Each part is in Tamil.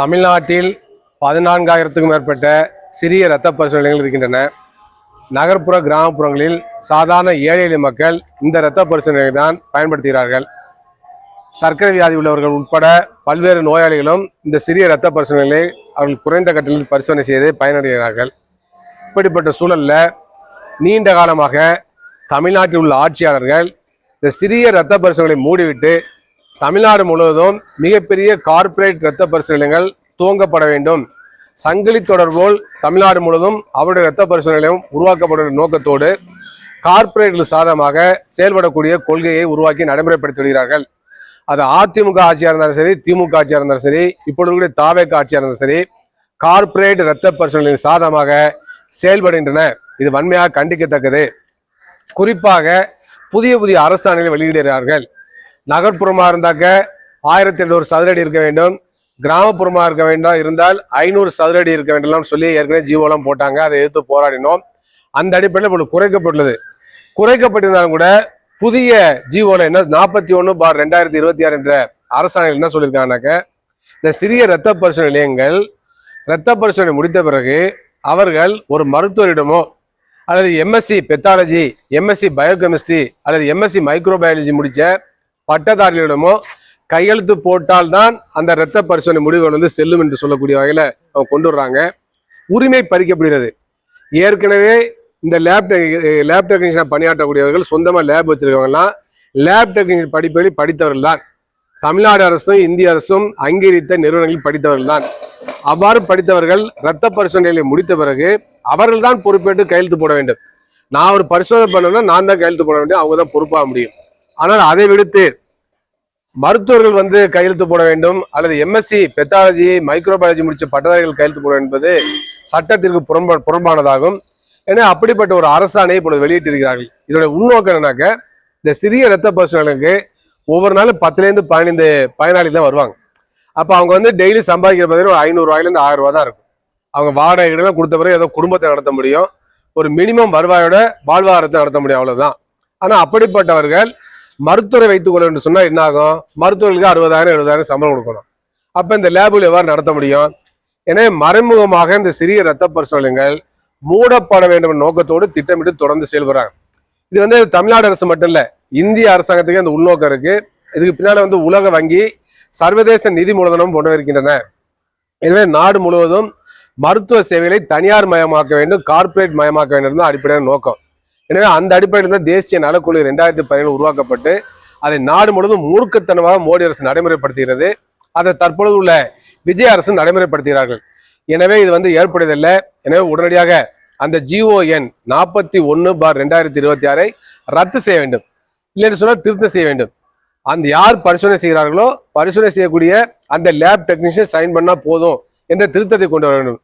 தமிழ்நாட்டில் 14,000க்கும் மேற்பட்ட சிறிய இரத்த பரிசோதனை நிலையங்கள் இருக்கின்றன. நகர்ப்புற கிராமப்புறங்களில் சாதாரண ஏழை எளிய மக்கள் இந்த இரத்த பரிசோதனையை தான் பயன்படுத்துகிறார்கள். சர்க்கரை வியாதி உள்ளவர்கள் உட்பட பல்வேறு நோயாளிகளும் இந்த சிறிய இரத்த பரிசோதனைகளை அவர்கள் குறைந்த கட்டணத்தில் பரிசோதனை செய்து பயனடைகிறார்கள். இப்படிப்பட்ட சூழலில் நீண்ட காலமாக தமிழ்நாட்டில் உள்ள ஆட்சியாளர்கள் இந்த சிறிய இரத்த பரிசோதனைகளை மூடிவிட்டு தமிழ்நாடு முழுவதும் மிகப்பெரிய கார்ப்பரேட் இரத்த பரிசோதனைகள் துவங்கப்பட வேண்டும், சங்கிலி தொடர் போல் தமிழ்நாடு முழுவதும் அவருடைய இரத்த பரிசோதனையும் உருவாக்கப்படும் நோக்கத்தோடு கார்ப்பரேட்கள் சாதகமாக செயல்படக்கூடிய கொள்கையை உருவாக்கி நடைமுறைப்படுத்தி வருகிறார்கள். அது அதிமுக ஆட்சியாக இருந்தாலும் சரி, திமுக ஆட்சியாக இருந்தாலும் சரி, இப்பொழுது தாவேக ஆட்சியாக இருந்தாலும் சரி, கார்ப்பரேட் இரத்த பரிசோதனைகளின் சாதகமாக செயல்படுகின்றன. இது வன்மையாக கண்டிக்கத்தக்கது. குறிப்பாக புதிய புதிய அரசாணைகளை வெளியிடுகிறார்கள். நகர்ப்புறமாக இருந்தாக்க 1800 சதுரடி இருக்க வேண்டும், கிராமப்புறமாக இருக்க வேண்டும் இருந்தால் 500 சதுரடி இருக்க வேண்டும் சொல்லி ஏற்கனவே ஜீவோலாம் போட்டாங்க. அதை எதிர்த்து போராடினோம். அந்த அடிப்படையில் இப்பொழுது குறைக்கப்பட்டுள்ளது. குறைக்கப்பட்டிருந்தாலும் கூட புதிய ஜீவோல என்ன 41/2026 என்ற அரசாணையில் என்ன சொல்லியிருக்காங்கனாக்க, இந்த சிறிய இரத்த பரிசோதனை நிலையங்கள் இரத்த பரிசோதனை முடித்த பிறகு அவர்கள் ஒரு மருத்துவரிடமோ அல்லது எம்எஸ்சி பெத்தாலஜி, எம்எஸ்சி பயோகெமிஸ்ட்ரி அல்லது எம்எஸ்சி மைக்ரோபயாலஜி முடித்த பட்டதாரிகளிடமோ கையெழுத்து போட்டால்தான் அந்த இரத்த பரிசோதனை முடிவுகள் செல்லும் என்று சொல்லக்கூடிய வகையில் அவங்க கொண்டு வர்றாங்க. உரிமை பறிக்கப்படுகிறது. ஏற்கனவே இந்த லேப் டெக்னீஷியன் பணியாற்றக்கூடியவர்கள் சொந்தமாக லேப் வச்சிருக்கவங்கலாம் லேப் டெக்னீஷியன் படிப்பதில் படித்தவர்கள் தான். தமிழ்நாடு அரசும் இந்திய அரசும் அங்கீகரித்த நிறுவனங்களில் படித்தவர்கள் தான். அவ்வாறு படித்தவர்கள் இரத்த பரிசோதனைகளை முடித்த பிறகு அவர்கள் தான் பொறுப்பேற்று கையெழுத்து போட வேண்டும். நான் ஒரு பரிசோதனை பண்ணணும்னா நான் தான் கையெழுத்து போட வேண்டும், அவங்க தான் பொறுப்பாக முடியும். ஆனால் அதை விடுத்து மருத்துவர்கள் கையெழுத்து போட வேண்டும் அல்லது எம்எஸ்சி பெத்தாலஜி மைக்ரோபயாலஜி முடிச்ச பட்டதாரிகள் கையெழுத்து போட என்பது சட்டத்திற்கு புறம்பானதாகும். ஏன்னா அப்படிப்பட்ட ஒரு அரசாணையை இப்பொழுது வெளியிட்டிருக்கிறார்கள். இதோட உள்நோக்கம் என்னன்னாக்க, இந்த சிறிய இரத்த பரிசோதனைகளுக்கு ஒவ்வொரு நாளும் 10லேருந்து 15 பயனாளி தான் வருவாங்க. அப்போ அவங்க டெய்லி சம்பாதிக்கிற பார்த்தீங்கன்னா ஒரு 500 ரூபாயிலேருந்து 1000 ரூபா தான் இருக்கும். அவங்க வாடகைலாம் கொடுத்த பிறகு ஏதோ குடும்பத்தை நடத்த முடியும், ஒரு மினிமம் வருவாயோட வாழ்வாதாரத்தை நடத்த முடியும், அவ்வளவுதான். ஆனால் அப்படிப்பட்டவர்கள் மருத்துவரை வைத்துக் கொள்ள என்று சொன்னால் என்ன ஆகும்? மருத்துவர்களுக்கு 60,000 70,000 சம்பளம் கொடுக்கணும். அப்போ இந்த லேபில் எவ்வாறு நடத்த முடியும்? எனவே மறைமுகமாக இந்த சிறிய இரத்த பரிசோதனைகள் மூடப்பட வேண்டும் என்ற நோக்கத்தோடு திட்டமிட்டு தொடர்ந்து செயல்படுறாங்க. இது தமிழ்நாடு அரசு மட்டும் இல்லை, இந்திய அரசாங்கத்துக்கு அந்த உள்நோக்கம் இருக்கு. இதுக்கு பின்னால உலக வங்கி, சர்வதேச நிதி மூலதனம் போன்ற இருக்கின்றன. எனவே நாடு முழுவதும் மருத்துவ சேவைகளை தனியார் மயமாக்க வேண்டும், கார்ப்பரேட் மயமாக்க வேண்டும் அடிப்படையான நோக்கம். எனவே அந்த அடிப்படையில் தான் தேசிய நலக்குழு 2017 உருவாக்கப்பட்டு அதை நாடு முழுவதும் மூர்க்கத்தனமாக மோடி அரசு நடைமுறைப்படுத்துகிறது. அதை தற்பொழுது உள்ள விஜய் அரசு நடைமுறைப்படுத்துகிறார்கள். எனவே இது ஏற்படுவதில்லை. எனவே உடனடியாக அந்த GON 41/2026 ரத்து செய்ய வேண்டும், இல்லைன்னு சொன்னால் திருத்தம் செய்ய வேண்டும். அந்த யார் பரிசோதனை செய்கிறார்களோ பரிசோதனை செய்யக்கூடிய அந்த லேப் டெக்னீஷியன் சைன் பண்ணா போதும் என்ற திருத்தத்தை கொண்டு வர வேண்டும்.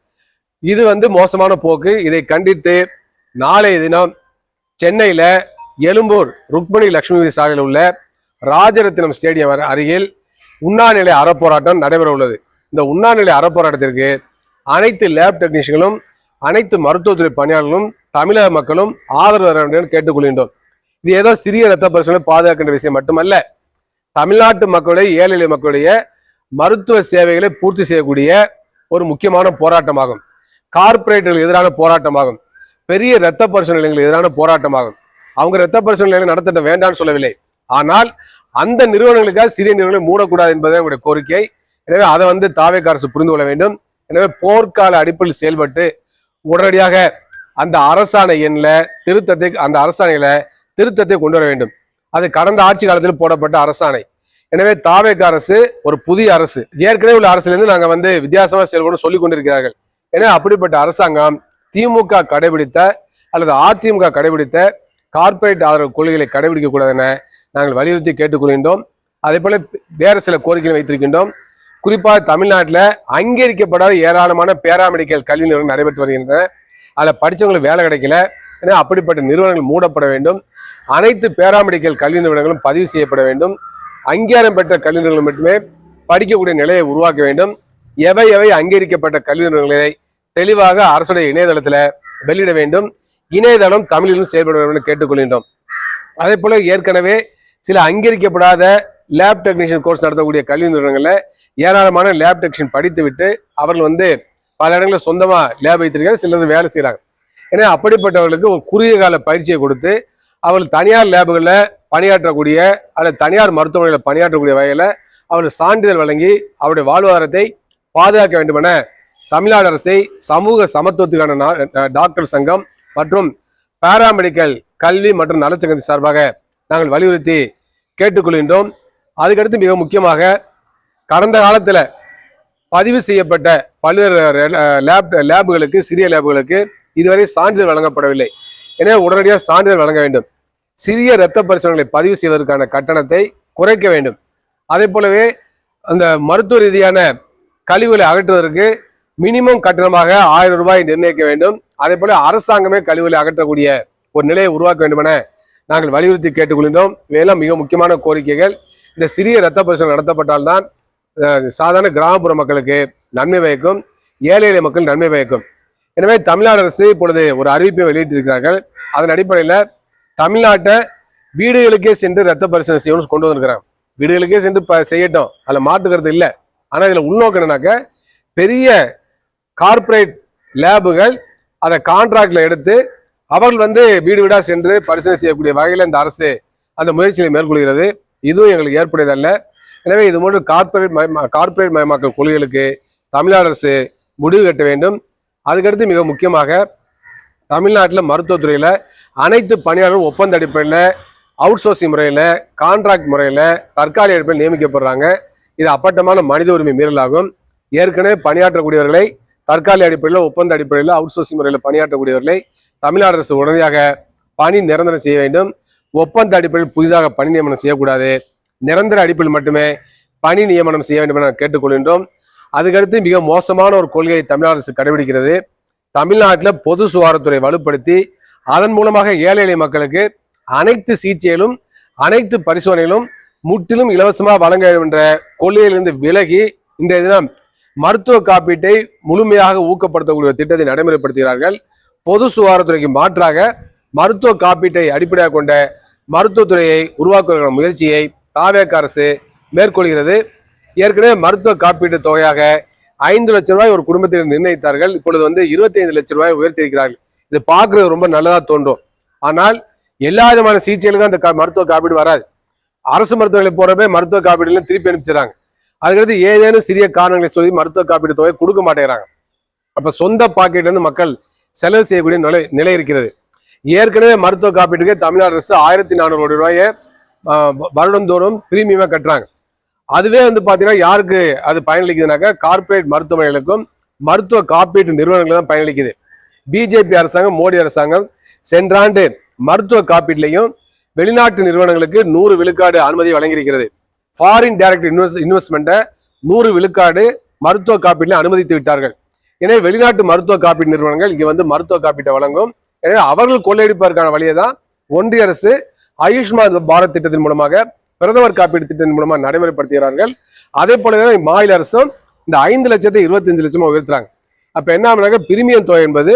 இது மோசமான போக்கு. இதை கண்டித்து நாளைய தினம் சென்னையில எழும்பூர் ருக்மணி லட்சுமி சாலையில் உள்ள ராஜரத்தினம் ஸ்டேடியம் அருகில் உண்ணாநிலை அறப்போராட்டம் நடைபெற உள்ளது. இந்த உண்ணாநிலை அறப்போராட்டத்திற்கு அனைத்து லேப் டெக்னீஷியன்களும் அனைத்து மருத்துவத்துறை பணியாளர்களும் தமிழக மக்களும் ஆதரவு தர வேண்டும் என்று கேட்டுக்கொள்கின்றோம். இது ஏதோ சிறிய இரத்த பரிசோதனை பாதுகாக்கின்ற விஷயம் மட்டுமல்ல, தமிழ்நாட்டு மக்களுடைய ஏழை எளிய மக்களுடைய மருத்துவ சேவைகளை பூர்த்தி செய்யக்கூடிய ஒரு முக்கியமான போராட்டமாகும். கார்ப்பரேட்டுகளுக்கு எதிரான போராட்டமாகும். பெரிய இரத்த பரிசோதனை நிலையங்களுக்கு எதிரான போராட்டமாகும். அவங்க இரத்த பரிசோதனை நிலையங்களை நடத்த வேண்டாம்னு சொல்லவில்லை, ஆனால் அந்த நிறுவனங்களுக்காக சிறிய நிறுவனங்களை மூடக்கூடாது என்பதே உங்களுடைய கோரிக்கை. எனவே அதை தாவேக அரசு புரிந்து கொள்ள வேண்டும். எனவே போர்க்கால அடிப்படையில் செயல்பட்டு உடனடியாக அந்த அரசாணை அந்த அரசாணையில திருத்தத்தை கொண்டு வர வேண்டும். அது கடந்த ஆட்சி காலத்தில் போடப்பட்ட அரசாணை. எனவே தாவேக அரசு ஒரு புதிய அரசு, ஏற்கனவே உள்ள அரசிலிருந்து நாங்க வித்தியாசமா செயல்படும் சொல்லிக் கொண்டிருக்கிறார்கள். எனவே அப்படிப்பட்ட அரசாங்கம் திமுக கடைபிடித்த அல்லது அதிமுக கடைபிடித்த கார்ப்பரேட் ஆதரவு கொள்கைகளை கடைபிடிக்க கூடாது என நாங்கள் வலியுறுத்தி கேட்டுக்கொள்கின்றோம். அதே போல வேறு சில கோரிக்கைகளை வைத்திருக்கின்றோம். குறிப்பாக தமிழ்நாட்டில் அங்கீகரிக்கப்படாத ஏராளமான பேராமெடிக்கல் கல்வி நிறுவனங்கள் நடைபெற்று வருகின்றன. அதில் படித்தவங்களுக்கு வேலை கிடைக்கல. ஏன்னா அப்படிப்பட்ட நிறுவனங்கள் மூடப்பட வேண்டும். அனைத்து பேராமெடிக்கல் கல்வி நிறுவனங்களும் பதிவு செய்யப்பட வேண்டும். அங்கீகாரம் பெற்ற கல்வி நிறுவனங்கள் மட்டுமே படிக்கக்கூடிய நிலையை உருவாக்க வேண்டும். எவை அங்கீகரிக்கப்பட்ட கல்வி நிறுவனங்களை தெளிவாக அரசுடைய இணையதளத்தில் வெளியிட வேண்டும். இணையதளம் தமிழிலும் செயல்பட வேண்டும் என்று கேட்டுக்கொள்கின்றோம். அதே போல ஏற்கனவே சில அங்கீகரிக்கப்படாத லேப் டெக்னீஷியன் கோர்ஸ் நடத்தக்கூடிய கல்வி நிறுவனங்களில் ஏராளமான லேப் டெக்னீஷியன் படித்து விட்டு அவர்கள் பல இடங்களில் சொந்தமா லேப் வைத்திருக்காங்க, சிலர் வேலை செய்யறாங்க. ஏன்னா அப்படிப்பட்டவர்களுக்கு ஒரு குறுகிய கால பயிற்சியை கொடுத்து அவர்கள் தனியார் லேபுகளில் பணியாற்றக்கூடிய அல்லது தனியார் மருத்துவமனையில் பணியாற்றக்கூடிய வகையில் அவர்கள் சான்றிதழ் வழங்கி அவருடைய வாழ்வாதாரத்தை பாதுகாக்க வேண்டும் என தமிழ்நாடு அரசை சமூக சமத்துவத்துக்கான டாக்டர் சங்கம் மற்றும் பாராமெடிக்கல் கல்வி மற்றும் நலச்சங்கத்தின் சார்பாக நாங்கள் வலியுறுத்தி கேட்டுக்கொள்கின்றோம். அதுக்கடுத்து மிக முக்கியமாக கடந்த காலத்தில் பதிவு செய்யப்பட்ட பல்வேறு லேபுகளுக்கு, சிறிய லேபுகளுக்கு இதுவரை சான்றிதழ் வழங்கப்படவில்லை. எனவே உடனடியாக சான்றிதழ் வழங்க வேண்டும். சிறிய இரத்த பரிசோதனைகளை பதிவு செய்வதற்கான கட்டணத்தை குறைக்க வேண்டும். அதே போலவே அந்த மருத்துவ ரீதியான கழிவுகளை அகற்றுவதற்கு மினிமம் கட்டணமாக 1000 ரூபாய் நிர்ணயிக்க வேண்டும். அதே போல அரசாங்கமே கழிவுகளை அகற்றக்கூடிய ஒரு நிலையை உருவாக்க வேண்டும் என நாங்கள் வலியுறுத்தி கேட்டுக்கொள்கின்றோம். இவையெல்லாம் மிக முக்கியமான கோரிக்கைகள். இந்த சிறிய இரத்த பரிசோதனை நடத்தப்பட்டால்தான் சாதாரண கிராமப்புற மக்களுக்கு நன்மை பயக்கும், ஏழை எளிய மக்கள் நன்மை பயக்கும். எனவே தமிழ்நாடு அரசு இப்பொழுது ஒரு அறிவிப்பை வெளியிட்டிருக்கிறார்கள். அதன் அடிப்படையில் தமிழ்நாட்டை வீடுகளுக்கே சென்று இரத்த பரிசோதனை செய்யணும்னு கொண்டு வந்திருக்கிறாங்க. வீடுகளுக்கே சென்று செய்யட்டும், அதில் மாற்றுக்கிறது இல்லை. ஆனால் இதில் உள்நோக்கம் என்னன்னாக்க பெரிய கார்பரேட் லேபுகள் அதை கான்ட்ராக்டில் எடுத்து அவர்கள் வீடு வீடாக சென்று பரிசோதனை செய்யக்கூடிய வகையில் இந்த அரசு அந்த முயற்சிகளை மேற்கொள்கிறது. இதுவும் எங்களுக்கு ஏற்புடையதல்ல. எனவே இது போன்று கார்பரேட் மயமாக்கல் கொள்கைகளுக்கு தமிழ்நாடு அரசு முடிவு கட்ட வேண்டும். அதுக்கடுத்து மிக முக்கியமாக தமிழ்நாட்டில் மருத்துவத்துறையில் அனைத்து பணியாளர்களும் ஒப்பந்த அடிப்படையில், அவுட் சோர்சிங் முறையில், கான்ட்ராக்ட் முறையில், தற்காலிக அடிப்படையில் நியமிக்கப்படுறாங்க. இது அப்பட்டமான மனித உரிமை மீறலாகும். ஏற்கனவே பணியாற்றக்கூடியவர்களை தற்காலிக அடிப்படையில், ஒப்பந்த அடிப்படையில், அவுட் சோர்சிங் முறையில் பணியாற்றக்கூடியவர்களை தமிழ்நாடு அரசு உடனடியாக பணி நிரந்தரம் செய்ய வேண்டும். ஒப்பந்த அடிப்படையில் புதிதாக பணி நியமனம் செய்யக்கூடாது. நிரந்தர அடிப்படையில் மட்டுமே பணி நியமனம் செய்ய வேண்டும் என கேட்டுக்கொள்கின்றோம். அதுக்கடுத்து மிக மோசமான ஒரு கொள்கையை தமிழ்நாடு அரசு கடைபிடிக்கிறது. தமிழ்நாட்டில் பொது சுகாதாரத்துறை வலுப்படுத்தி அதன் மூலமாக ஏழை எளிய மக்களுக்கு அனைத்து சிகிச்சைகளும் அனைத்து பரிசோதனைகளும் முற்றிலும் இலவசமாக வழங்க வேண்டும் என்ற கொள்கையிலிருந்து விலகி இன்றைய தினம் மருத்துவ காப்பீட்டை முழுமையாக ஊக்கப்படுத்தக்கூடிய திட்டத்தை நடைமுறைப்படுத்துகிறார்கள். பொது சுகாதாரத்துறைக்கு மாற்றாக மருத்துவ காப்பீட்டை அடிப்படையாக கொண்ட மருத்துவத்துறையை உருவாக்குவதற்கான முயற்சியை தாவேக அரசு மேற்கொள்கிறது. ஏற்கனவே மருத்துவ காப்பீட்டு தொகையாக 5 லட்சம் ரூபாய் ஒரு குடும்பத்தில் நிர்ணயித்தார்கள். இப்பொழுது 25 லட்சம் ரூபாய் உயர்த்தியிருக்கிறார்கள். இது பார்க்கறது ரொம்ப நல்லதா தோன்றும். ஆனால் எல்லா விதமான சிகிச்சைகளுக்கும் அந்த மருத்துவ காப்பீடு வராது. அரசு மருத்துவமனை போறப்ப மருத்துவ காப்பீடுல திருப்பி அனுப்பிச்சிடறாங்க. அதுக்கடுத்து ஏதேனும் சிறிய காரணங்களை சொல்லி மருத்துவ காப்பீடு தொகை கொடுக்க மாட்டேங்கிறாங்க. அப்ப சொந்த பாக்கெட்ல மக்கள் செலவு செய்யக்கூடிய நிலை இருக்கிறது. ஏற்கனவே மருத்துவ காப்பீட்டுக்கு தமிழ்நாடு அரசு 1400 கோடி ரூபாயை வருடந்தோறும் பிரீமியமா கட்டுறாங்க. அதுவே பாத்தீங்கன்னா யாருக்கு அது பயனளிக்குதுனாக்கா கார்பரேட் மருத்துவமனைகளுக்கும் மருத்துவ காப்பீட்டு நிறுவனங்களும் தான் பயனளிக்குது. பிஜேபி அரசாங்கம், மோடி அரசாங்கம் சென்ற ஆண்டு மருத்துவ காப்பீட்டிலையும் வெளிநாட்டு நிறுவனங்களுக்கு 100 விழுக்காடு அனுமதி வழங்கியிருக்கிறது. ஃபாரின் டைரக்ட் இன்வெஸ்ட்மெண்ட்டை 100 விழுக்காடு மருத்துவ காப்பீட்டில் அனுமதித்து விட்டார்கள். எனவே வெளிநாட்டு மருத்துவ காப்பீட்டு நிறுவனங்கள் இங்க மருத்துவ காப்பீட்டை வழங்கும். எனவே அவர்கள் கொள்ளையடிப்பதற்கான வழியை தான் ஒன்றிய அரசு ஆயுஷ்மான் பாரத் திட்டத்தின் மூலமாக, பிரதமர் காப்பீடு திட்டத்தின் மூலமாக நடைமுறைப்படுத்துகிறார்கள். அதே போலவே மாநில அரசும் இந்த 5 லட்சத்தை 25 லட்சமா உயர்த்துறாங்க. அப்ப என்ன ஆகுனாக்க பிரீமியம் தொகை என்பது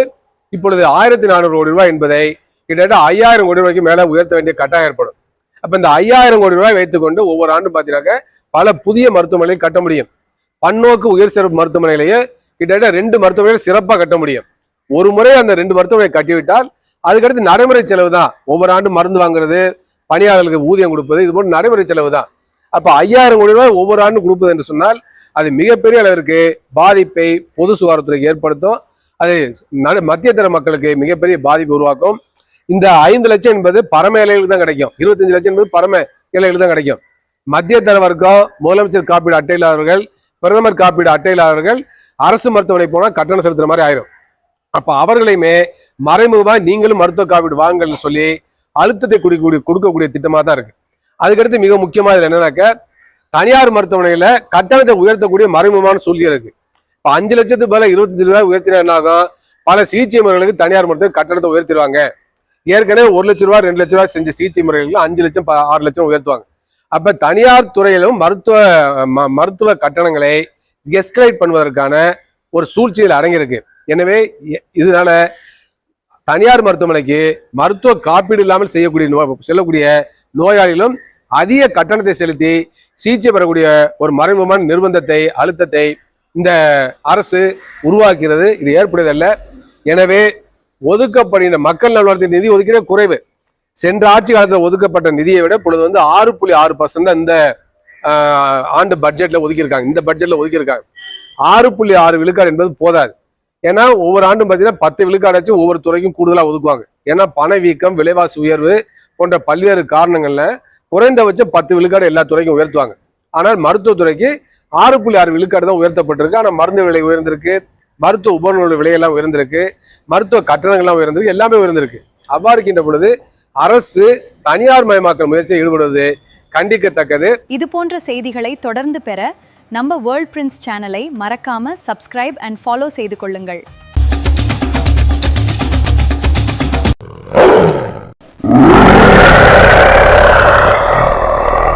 இப்பொழுது 1400 கோடி ரூபாய் என்பதை கிட்டத்தட்ட 5000 கோடி ரூபாய்க்கு மேல உயர்த்த வேண்டிய கட்டாயம் ஏற்படும். அப்ப இந்த 5000 கோடி ரூபாய் வைத்துக்கொண்டு ஒவ்வொரு ஆண்டும் பார்த்தீங்கன்னாக்க பல புதிய மருத்துவமனைகளை கட்ட முடியும். பன்னோக்கு உயர் சிறப்பு மருத்துவமனையிலேயே கிட்டத்தட்ட 2 மருத்துவமனைகள் சிறப்பாக கட்ட முடியும். ஒரு முறை அந்த 2 மருத்துவமனை கட்டிவிட்டால் அதுக்கடுத்து நடைமுறை செலவு தான். ஒவ்வொரு ஆண்டும் மருந்து வாங்குறது, பணியாளர்களுக்கு ஊதியம் கொடுப்பது, இது போன்ற நடைமுறை செலவு தான். அப்ப 5000 கோடி ரூபாய் ஒவ்வொரு ஆண்டும் கொடுப்பது என்று சொன்னால் அது மிகப்பெரிய அளவிற்கு பாதிப்பை பொது சுகாதாரத்துறைக்கு ஏற்படுத்தும். அது மத்திய தர மக்களுக்கு மிகப்பெரிய பாதிப்பு உருவாக்கும். இந்த 5 லட்சம் என்பது பரம ஏழைகளுக்கு தான் கிடைக்கும். 25 லட்சம் என்பது பரம ஏழைகளுக்கு தான் கிடைக்கும். மத்திய தர வர்க்கம், முதலமைச்சர் காப்பீடு அட்டை இல்லாதவர்கள், பிரதமர் காப்பீடு அட்டை இல்லாதவர்கள் அரசு மருத்துவமனை போனால் கட்டணம் செலுத்துற மாதிரி ஆயிரும். அப்ப அவர்களையுமே மறைமுகமா நீங்களும் மருத்துவ காப்பீடு வாங்கன்னு சொல்லி அழுத்தத்தை கொடுக்கக்கூடிய திட்டமா தான் இருக்கு. அதுக்கடுத்து மிக முக்கியமா இதுல என்னன்னாக்க தனியார் மருத்துவமனையில கட்டணத்தை உயர்த்தக்கூடிய மறைமுகமான சூழ்ச்சி இருக்கு. இப்ப 5 லட்சத்துக்கு பதிலாக 25 ரூபாய் உயர்த்தினா என்ன ஆகும்? பல சிகிச்சை முறைகளுக்கு தனியார் மருத்துவ கட்டணத்தை உயர்த்திடுவாங்க. ஏற்கனவே 1 லட்சம் ரூபாய் 2 லட்சம் ரூபாய் செஞ்ச சிகிச்சை முறைகளுக்கு 5 லட்சம் 6 லட்சம் உயர்த்துவாங்க. அப்ப தனியார் துறையிலும் மருத்துவ கட்டணங்களை எஸ்கலேட் பண்ணுவதற்கான ஒரு சூழ்ச்சியில் அடங்கியிருக்கு. எனவே இதனால தனியார் மருத்துவமனைக்கு மருத்துவ காப்பீடு இல்லாமல் செல்லக்கூடிய நோயாளிகளும் அதிக கட்டணத்தை செலுத்தி சிகிச்சை பெறக்கூடிய ஒரு மறைமுகமான நிர்பந்தத்தை, அழுத்தத்தை இந்த அரசு உருவாக்கிறது. இது ஏற்படுவதல்ல. எனவே ஒதுக்கப்படுகின்ற மக்கள் நல்வாழ்வுத்துறை நிதி ஒதுக்கீடே குறைவு. சென்ற ஆட்சி காலத்தில் ஒதுக்கப்பட்ட நிதியை விட இப்பொழுது 6.6% இந்த ஆண்டு பட்ஜெட்ல ஒதுக்கியிருக்காங்க. இந்த பட்ஜெட்ல ஒதுக்கியிருக்காங்க. 6.6 விழுக்காடு என்பது போதாது. ஏன்னா ஒவ்வொரு ஆண்டும் பார்த்தீங்கன்னா 10 விழுக்காடாச்சும் ஒவ்வொரு துறைக்கும் கூடுதலாக ஒதுக்குவாங்க. ஏன்னா பணவீக்கம், விலைவாசி உயர்வு போன்ற பல்வேறு காரணங்கள்ல குறைந்தபட்சம் 10 விழுக்காடு எல்லா துறைக்கும் உயர்த்துவாங்க. ஆனால் மருத்துவத்துறைக்கு 6.6 விழுக்காடு தான் உயர்த்தப்பட்டிருக்கு. ஆனால் மருந்து விலை உயர்ந்திருக்கு, மருத்துவ உபகரண விலையெல்லாம் உயர்ந்திருக்கு, மருத்துவ கட்டணங்கள்லாம் உயர்ந்திருக்கு, எல்லாமே உயர்ந்திருக்கு. அவ்வாறு இருக்கின்ற பொழுது அரசு தனியார் மயமாக்கல் முயற்சியில் ஈடுபடுவது கண்டிக்கத்தக்கது. இது போன்ற செய்திகளை தொடர்ந்து பெற நம்ம வேர்ல்ட் பிரின்ஸ் சேனலை மறக்காம சப்ஸ்கிரைப் அண்ட் ஃபாலோ செய்து கொள்ளுங்கள்.